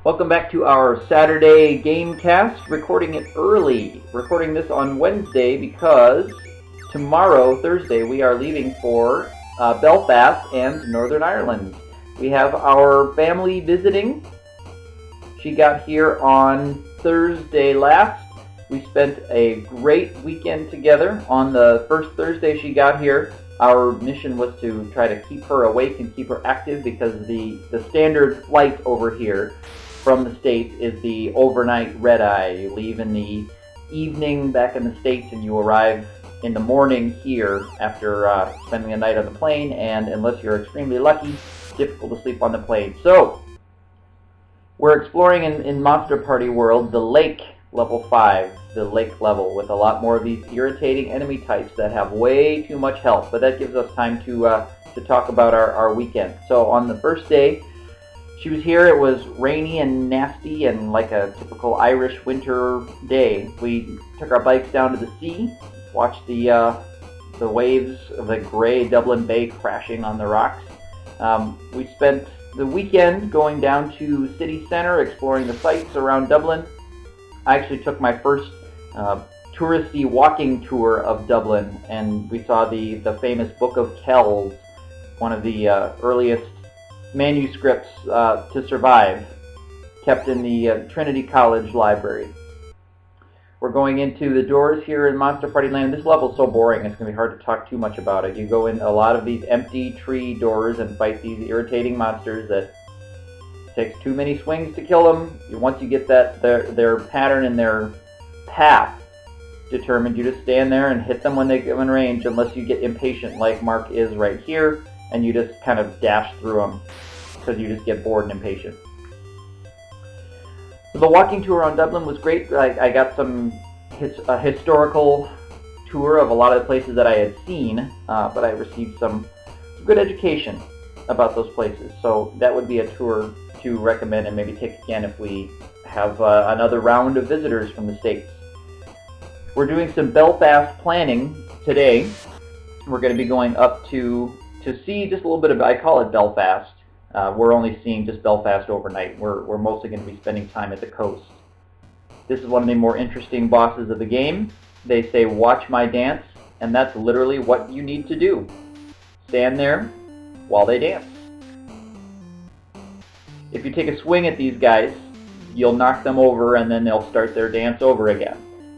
Welcome back to our Saturday game cast, recording it early. Recording this on Wednesday because tomorrow, Thursday, we are leaving for Belfast and Northern Ireland. We have our family visiting. She got here on Thursday last. We spent a great weekend together. On the first Thursday she got here, our mission was to try to keep her awake and keep her active because the standard flight over here from the States is the overnight red-eye. You leave in the evening back in the States and you arrive in the morning here after spending a night on the plane, and unless you're extremely lucky, difficult to sleep on the plane. So, we're exploring in Monster Party World the lake level 5, the lake level, with a lot more of these irritating enemy types that have way too much health, but that gives us time to talk about our weekend. So on the first day, she was here. It was rainy and nasty and like a typical Irish winter day. We took our bikes down to the sea, watched the waves of the gray Dublin Bay crashing on the rocks. We spent the weekend going down to city center, exploring the sights around Dublin. I actually took my first touristy walking tour of Dublin, and we saw the famous Book of Kells, one of the earliest manuscripts to survive, kept in the Trinity College Library. We're going into the doors here in Monster Party Land. This level's so boring, it's going to be hard to talk too much about it. You go in a lot of these empty tree doors and fight these irritating monsters that takes too many swings to kill them. Once you get their pattern and their path determined, you just stand there and hit them when they come in range, unless you get impatient like Mark is right here, and you just kind of dash through them because you just get bored and impatient. So the walking tour on Dublin was great. I got a historical tour of a lot of the places that I had seen, but I received some good education about those places. So that would be a tour to recommend and maybe take again if we have another round of visitors from the States. We're doing some Belfast planning today. We're going to be going up to see just a little bit of, I call it Belfast. We're only seeing just Belfast overnight. We're mostly going to be spending time at the coast. This is one of the more interesting bosses of the game. They say, "Watch my dance," and that's literally what you need to do. Stand there while they dance. If you take a swing at these guys, you'll knock them over and then they'll start their dance over again.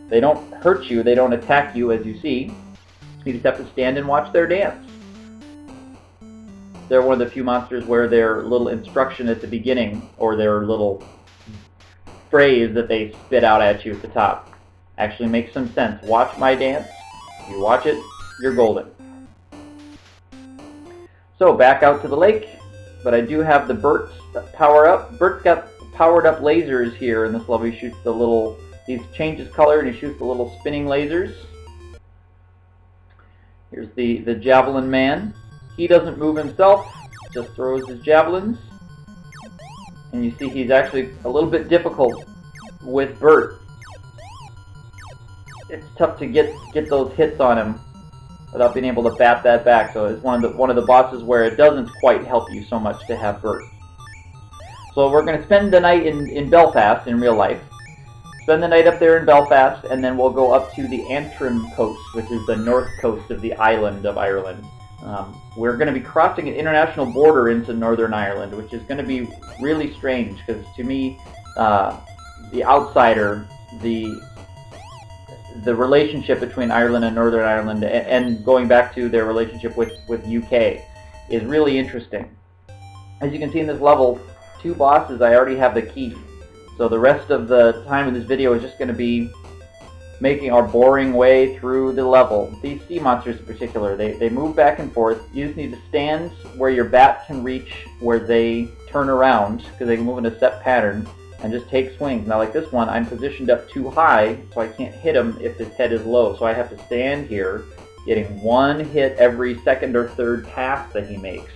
They don't hurt you, they don't attack you, as you see. You just have to stand and watch their dance. They're one of the few monsters where their little instruction at the beginning, or their little phrase that they spit out at you at the top, actually makes some sense. Watch my dance. If you watch it, you're golden. So back out to the lake, but I do have the Bert power up. Bert's got powered up lasers here in this level. He shoots the little, he changes color and he shoots the little spinning lasers. Here's the javelin man. He doesn't move himself, just throws his javelins. And you see he's actually a little bit difficult with Bert. It's tough to get those hits on him without being able to bat that back. So it's one of the bosses where it doesn't quite help you so much to have Bert. So we're going to spend the night in Belfast in real life. Spend the night up there in Belfast, and then we'll go up to the Antrim coast, which is the north coast of the island of Ireland. We're going to be crossing an international border into Northern Ireland, which is going to be really strange because to me, the outsider, the relationship between Ireland and Northern Ireland, and going back to their relationship with UK, is really interesting. As you can see in this level, 2 bosses, I already have the key. So the rest of the time in this video is just going to be making our boring way through the level. These sea monsters in particular, they move back and forth. You just need to stand where your bat can reach where they turn around, because they can move in a set pattern, and just take swings. Now like this one, I'm positioned up too high, so I can't hit him if his head is low. So I have to stand here, getting 1 hit every second or third pass that he makes.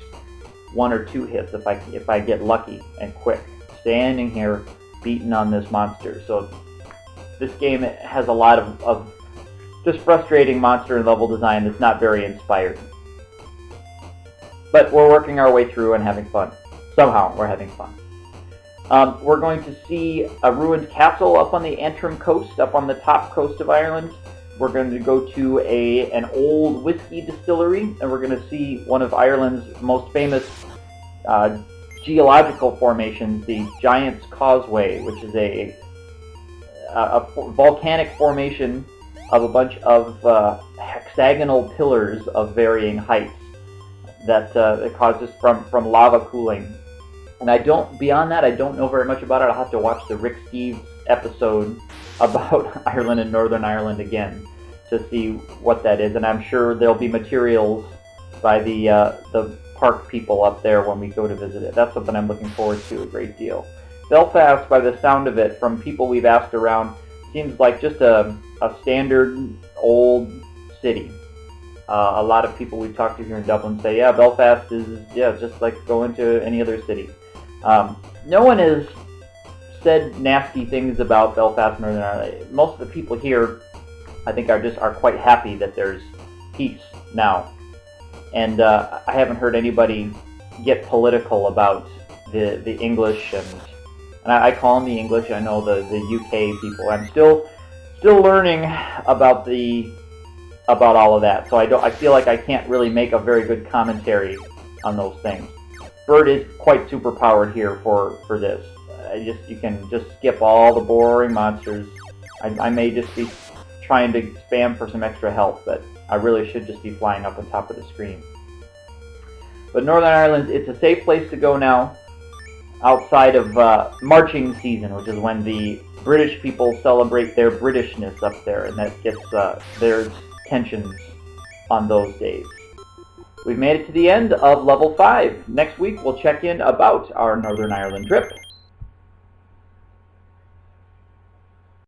1 or 2 hits if I get lucky and quick. Standing here, beating on this monster. So this game has a lot of just frustrating monster and level design that's not very inspired. But we're working our way through and having fun. Somehow we're having fun. We're going to see a ruined castle up on the Antrim coast, up on the top coast of Ireland. We're going to go to an old whiskey distillery, and we're going to see one of Ireland's most famous geological formations, the Giant's Causeway, which is a volcanic formation of a bunch of hexagonal pillars of varying heights that it causes from lava cooling. And beyond that, I don't know very much about it. I'll have to watch the Rick Steves episode about Ireland and Northern Ireland again to see what that is. And I'm sure there'll be materials by the park people up there when we go to visit it. That's something I'm looking forward to a great deal. Belfast, by the sound of it, from people we've asked around, seems like just a standard old city. A lot of people we've talked to here in Dublin say, yeah, Belfast is just like going to any other city. No one has said nasty things about Belfast, Northern Ireland. Most of the people here, I think, are quite happy that there's peace now. And I haven't heard anybody get political about the English, and I call them the English. I know the UK people. I'm still learning about all of that, so I feel like I can't really make a very good commentary on those things. Bird is quite superpowered here for this. You can just skip all the boring monsters. I may just be trying to spam for some extra health, but I really should just be flying up on top of the screen. But Northern Ireland, it's a safe place to go now, outside of marching season, which is when the British people celebrate their Britishness up there, and that gets their tensions on those days. We've made it to the end of Level 5. Next week, we'll check in about our Northern Ireland trip.